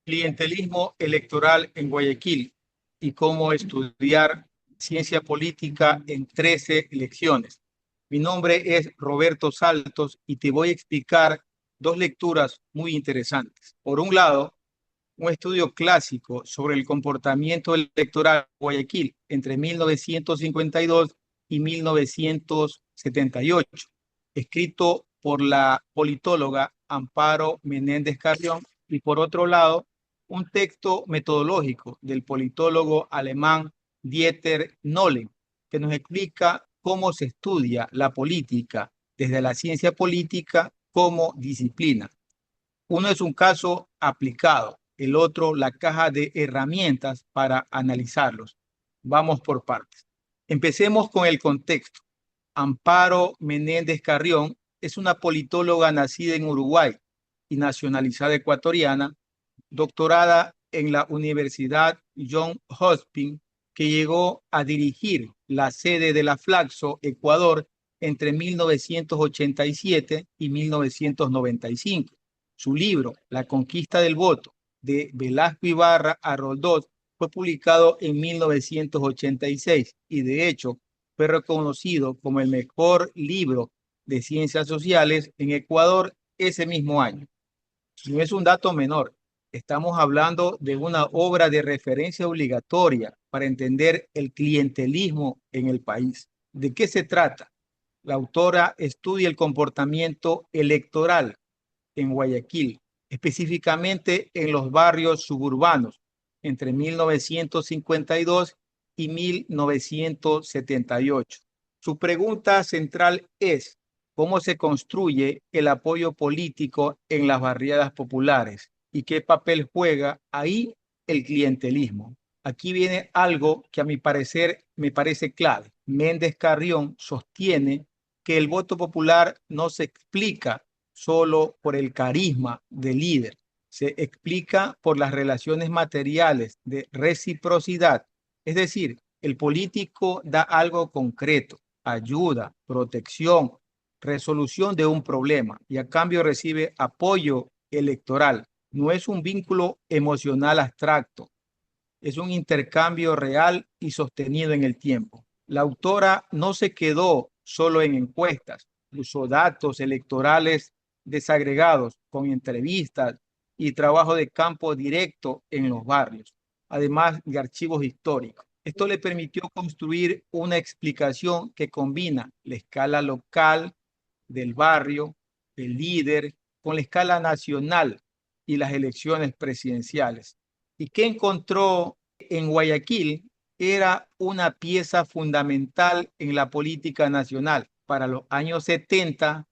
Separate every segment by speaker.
Speaker 1: Clientelismo electoral en Guayaquil y cómo estudiar ciencia política en 13 elecciones. Mi nombre es Roberto Saltos y te voy a explicar dos lecturas muy interesantes. Por un lado, un estudio clásico sobre el comportamiento electoral en Guayaquil entre 1952 y 1978, escrito por la politóloga Amparo Menéndez Carrión, y por otro lado, un texto metodológico del politólogo alemán Dieter Nollen, que nos explica cómo se estudia la política desde la ciencia política como disciplina. Uno es un caso aplicado, el otro la caja de herramientas para analizarlos. Vamos por partes. Empecemos con el contexto. Amparo Menéndez Carrión es una politóloga nacida en Uruguay y nacionalizada ecuatoriana, doctorada en la Universidad Johns Hopkins, que llegó a dirigir la sede de la Flaxo, Ecuador, entre 1987 y 1995. Su libro, La conquista del voto, de Velasco Ibarra a Roldós, fue publicado en 1986 y de hecho fue reconocido como el mejor libro de ciencias sociales en Ecuador ese mismo año. No es un dato menor. Estamos hablando de una obra de referencia obligatoria para entender el clientelismo en el país. ¿De qué se trata? La autora estudia el comportamiento electoral en Guayaquil, específicamente en los barrios suburbanos, entre 1952 y 1978. Su pregunta central es: ¿cómo se construye el apoyo político en las barriadas populares? ¿Y qué papel juega ahí el clientelismo? Aquí viene algo que a mi parecer me parece clave. Méndez Carrión sostiene que el voto popular no se explica solo por el carisma del líder, se explica por las relaciones materiales de reciprocidad. Es decir, el político da algo concreto, ayuda, protección, resolución de un problema y a cambio recibe apoyo electoral. No es un vínculo emocional abstracto, es un intercambio real y sostenido en el tiempo. La autora no se quedó solo en encuestas, usó datos electorales desagregados con entrevistas y trabajo de campo directo en los barrios, además de archivos históricos. Esto le permitió construir una explicación que combina la escala local del barrio, el líder, con la escala nacional y las elecciones presidenciales. ¿Y qué encontró en Guayaquil? Era una pieza fundamental en la política nacional. Para los años 70,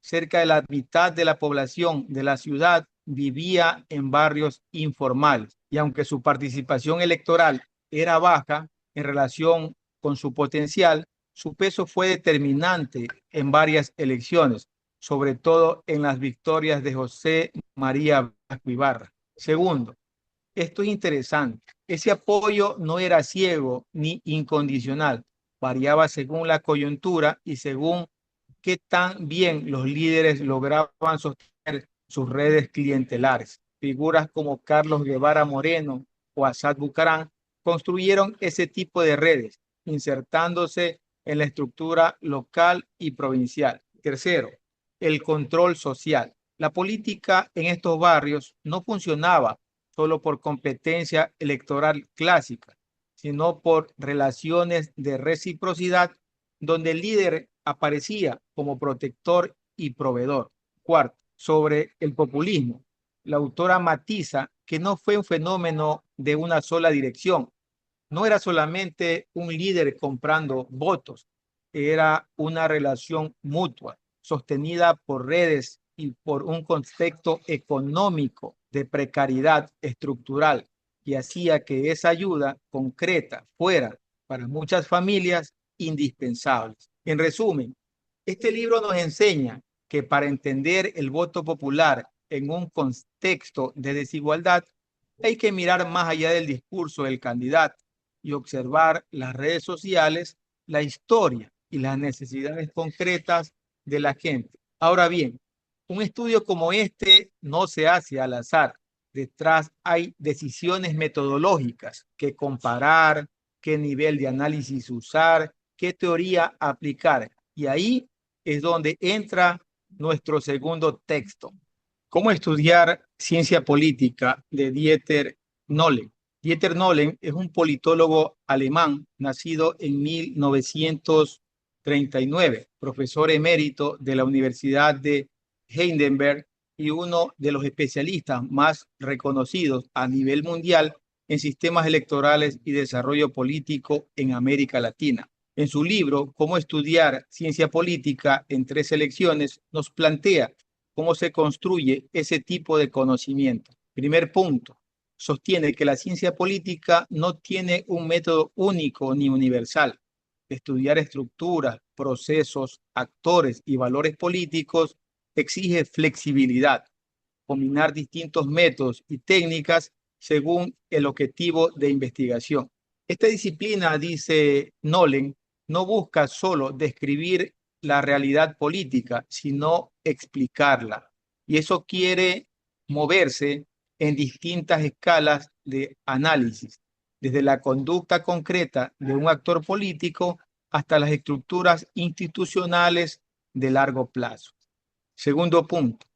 Speaker 1: cerca de la mitad de la población de la ciudad vivía en barrios informales. Y aunque su participación electoral era baja en relación con su potencial, su peso fue determinante en varias elecciones, sobre todo en las victorias de José María Ibarra. Segundo, esto es interesante. Ese apoyo no era ciego ni incondicional, variaba según la coyuntura y según qué tan bien los líderes lograban sostener sus redes clientelares. Figuras como Carlos Guevara Moreno o Asad Bucarán construyeron ese tipo de redes, insertándose en la estructura local y provincial. Tercero, el control social. La política en estos barrios no funcionaba solo por competencia electoral clásica, sino por relaciones de reciprocidad donde el líder aparecía como protector y proveedor. Cuarto, sobre el populismo. La autora matiza que no fue un fenómeno de una sola dirección. No era solamente un líder comprando votos, era una relación mutua, sostenida por redes y por un contexto económico de precariedad estructural que hacía que esa ayuda concreta fuera para muchas familias indispensable. En resumen, este libro nos enseña que para entender el voto popular en un contexto de desigualdad, hay que mirar más allá del discurso del candidato y observar las redes sociales, la historia y las necesidades concretas de la gente. Ahora bien, un estudio como este no se hace al azar. Detrás hay decisiones metodológicas, qué comparar, qué nivel de análisis usar, qué teoría aplicar. Y ahí es donde entra nuestro segundo texto. ¿Cómo estudiar ciencia política? De Dieter Nolen. Dieter Nolen es un politólogo alemán nacido en 1939, profesor emérito de la Universidad de Heidelberg y uno de los especialistas más reconocidos a nivel mundial en sistemas electorales y desarrollo político en América Latina. En su libro, Cómo estudiar ciencia política en 3 elecciones, nos plantea cómo se construye ese tipo de conocimiento. Primer punto, sostiene que la ciencia política no tiene un método único ni universal. Estudiar estructuras, procesos, actores y valores políticos exige flexibilidad, combinar distintos métodos y técnicas según el objetivo de investigación. Esta disciplina, dice Nolen, no busca solo describir la realidad política, sino explicarla. Y eso quiere moverse en distintas escalas de análisis, desde la conducta concreta de un actor político hasta las estructuras institucionales de largo plazo. Segundo punto,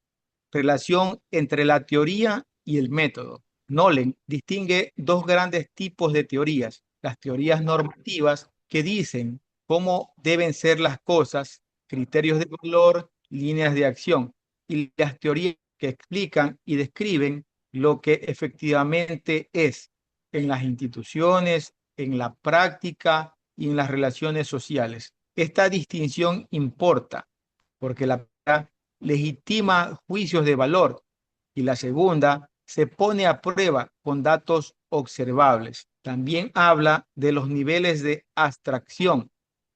Speaker 1: relación entre la teoría y el método. Nolen distingue dos grandes tipos de teorías: las teorías normativas, que dicen cómo deben ser las cosas, criterios de valor, líneas de acción, y las teorías que explican y describen lo que efectivamente es en las instituciones, en la práctica y en las relaciones sociales. Esta distinción importa porque la legitima juicios de valor y la segunda se pone a prueba con datos observables. También habla de los niveles de abstracción.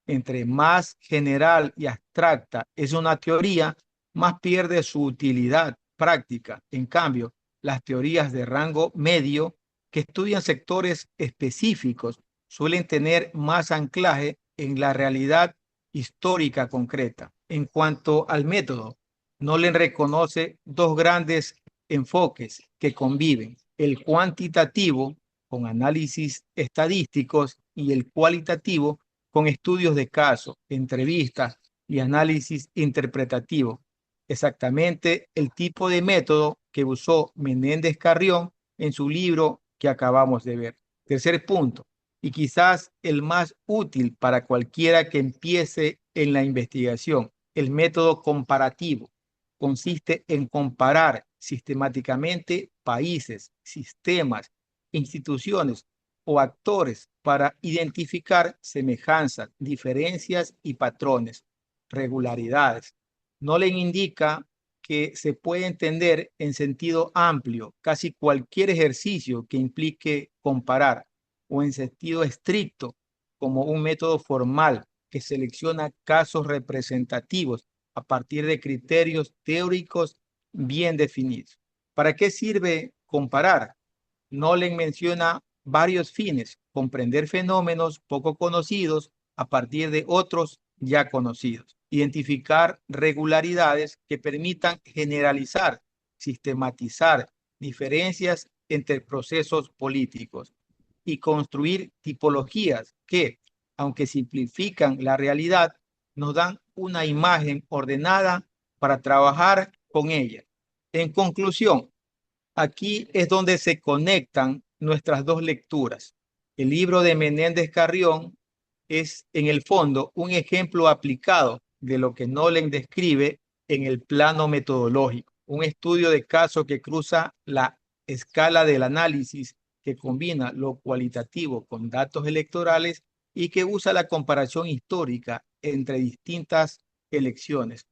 Speaker 1: Entre más general y abstracta es una teoría, más pierde su utilidad práctica. En cambio, las teorías de rango medio que estudian sectores específicos suelen tener más anclaje en la realidad histórica concreta. En cuanto al método, Nolen reconoce dos grandes enfoques que conviven: el cuantitativo, con análisis estadísticos, y el cualitativo, con estudios de caso, entrevistas y análisis interpretativo. Exactamente el tipo de método que usó Menéndez Carrión en su libro que acabamos de ver. Tercer punto, y quizás el más útil para cualquiera que empiece en la investigación: el método comparativo. Consiste en comparar sistemáticamente países, sistemas, instituciones o actores para identificar semejanzas, diferencias y patrones, regularidades. No le indica que se puede entender en sentido amplio casi cualquier ejercicio que implique comparar, o en sentido estricto como un método formal que selecciona casos representativos a partir de criterios teóricos bien definidos. ¿Para qué sirve comparar? Nolen menciona varios fines: comprender fenómenos poco conocidos a partir de otros ya conocidos, identificar regularidades que permitan generalizar, sistematizar diferencias entre procesos políticos, y construir tipologías que, aunque simplifican la realidad, nos dan una imagen ordenada para trabajar con ella. En conclusión, aquí es donde se conectan nuestras dos lecturas. El libro de Menéndez Carrión es, en el fondo, un ejemplo aplicado de lo que Nolen describe en el plano metodológico, un estudio de caso que cruza la escala del análisis, que combina lo cualitativo con datos electorales y que usa la comparación histórica entre distintas elecciones,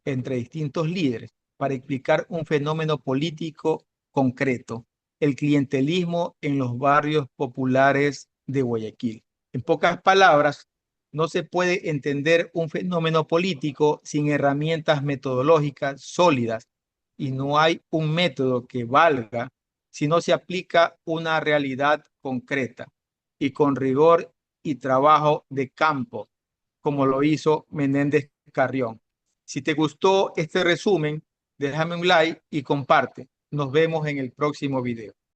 Speaker 1: entre distintos líderes, para explicar un fenómeno político concreto: el clientelismo en los barrios populares de Guayaquil. En pocas palabras, no se puede entender un fenómeno político sin herramientas metodológicas sólidas, y no hay un método que valga si no se aplica una realidad concreta y con rigor y trabajo de campo, como lo hizo Menéndez Carrión. Si te gustó este resumen, déjame un like y comparte. Nos vemos en el próximo video.